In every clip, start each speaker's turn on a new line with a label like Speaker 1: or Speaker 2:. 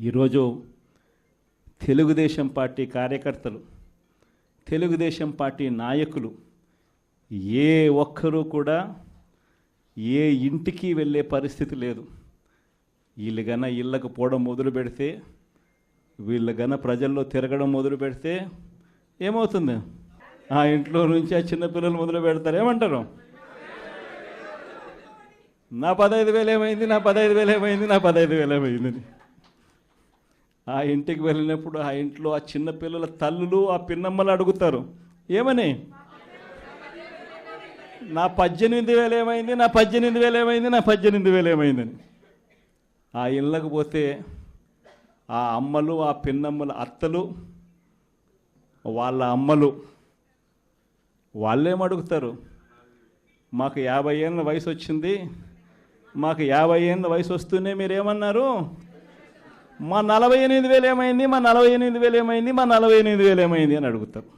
Speaker 1: ఈరోజు తెలుగుదేశం పార్టీ కార్యకర్తలు, తెలుగుదేశం పార్టీ నాయకులు ఏ ఒక్కరూ కూడా ఏ ఇంటికి వెళ్ళే పరిస్థితి లేదు. వీళ్ళు గన ఇళ్ళకు పోవడం మొదలు పెడితే, వీళ్ళు గన ప్రజల్లో తిరగడం మొదలు పెడితే ఏమవుతుంది? ఆ ఇంట్లో నుంచి ఆ చిన్నపిల్లలు మొదలు పెడతారు. ఏమంటారు? నా 15,000 ఏమైంది, నా 15,000 ఏమైంది, నా 15,000 ఏమైందని. ఆ ఇంటికి వెళ్ళినప్పుడు ఆ ఇంట్లో ఆ చిన్నపిల్లల తల్లులు ఆ పిన్నమ్మలు అడుగుతారు, ఏమని? నా 18,000 ఏమైంది, నా 18,000 ఏమైంది, నా 18,000 ఏమైందని. ఆ ఇళ్ళకు పోతే ఆ అమ్మలు, ఆ పిన్నమ్మల అత్తలు, వాళ్ళ అమ్మలు వాళ్ళేమడుగుతారు? మాకు 50 ఏళ్ళ వయసు వచ్చింది, మాకు 50 ఏళ్ళ వయసు వస్తూనే మీరేమన్నారు? మా 48,000 ఏమైంది, మా 48,000 ఏమైంది, మా 48,000 ఏమైంది అని అడుగుతారు.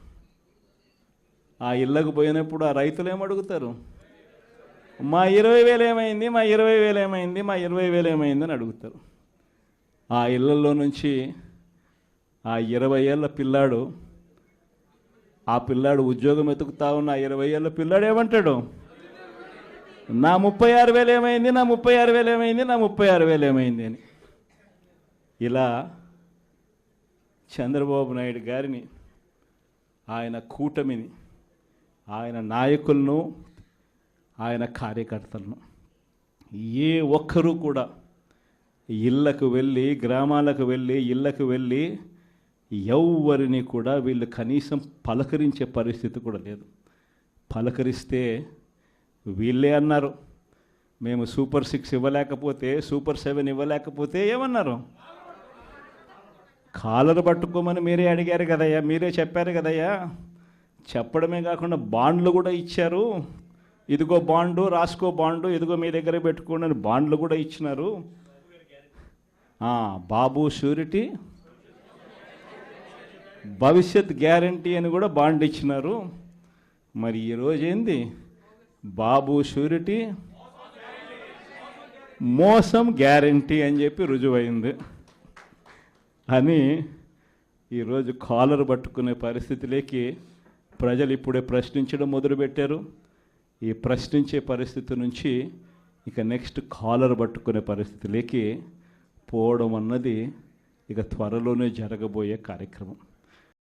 Speaker 1: ఆ ఇళ్ళకు పోయినప్పుడు ఆ రైతులు ఏమడుగుతారు? మా 20,000 ఏమైంది, మా 20,000 ఏమైంది, మా 20,000 ఏమైంది అని అడుగుతారు. ఆ ఇళ్ళల్లో నుంచి ఆ 20 ఏళ్ళ పిల్లాడు, ఆ పిల్లాడు ఉద్యోగం ఎతుకుతా ఉన్న ఆ 20 ఏళ్ళ పిల్లాడు ఏమంటాడు? నా 36,000 ఏమైంది, నా 36,000 ఏమైంది, నా 36,000 ఏమైంది అని. ఇలా చంద్రబాబు నాయుడు గారిని, ఆయన కూటమిని, ఆయన నాయకులను, ఆయన కార్యకర్తలను ఏ ఒక్కరూ కూడా ఇళ్ళకు వెళ్ళి, గ్రామాలకు వెళ్ళి, ఇళ్ళకు వెళ్ళి ఎవరిని కూడా వీళ్ళు కనీసం పలకరించే పరిస్థితి కూడా లేదు. పలకరిస్తే వీళ్ళే అన్నారు, మేము సూపర్ 6 ఇవ్వలేకపోతే, సూపర్ 7 ఇవ్వలేకపోతే ఏమన్నారు? కాలర్ పట్టుకోమని మీరే అడిగారు కదయ్యా, మీరే చెప్పారు కదయ్యా. చెప్పడమే కాకుండా బాండ్లు కూడా ఇచ్చారు. ఇదిగో బాండు, రాసుకో బాండు, ఇదిగో మీ దగ్గర పెట్టుకోండి అని బాండ్లు కూడా ఇచ్చినారు. బాబు షూరిటీ, భవిష్యత్ గ్యారంటీ అని కూడా బాండ్ ఇచ్చినారు. మరి ఈరోజు ఏంది? బాబు షూరిటీ, మోసం గ్యారంటీ అని చెప్పి రుజువైంది అని ఈరోజు కాలర్ పట్టుకునే పరిస్థితిలోకి ప్రజలు ఇప్పుడే ప్రశ్నించడం మొదలుపెట్టారు. ఈ ప్రశ్నించే పరిస్థితి నుంచి ఇక నెక్స్ట్ కాలర్ పట్టుకునే పరిస్థితిలోకి పోవడం అన్నది ఇక త్వరలోనే జరగబోయే కార్యక్రమం.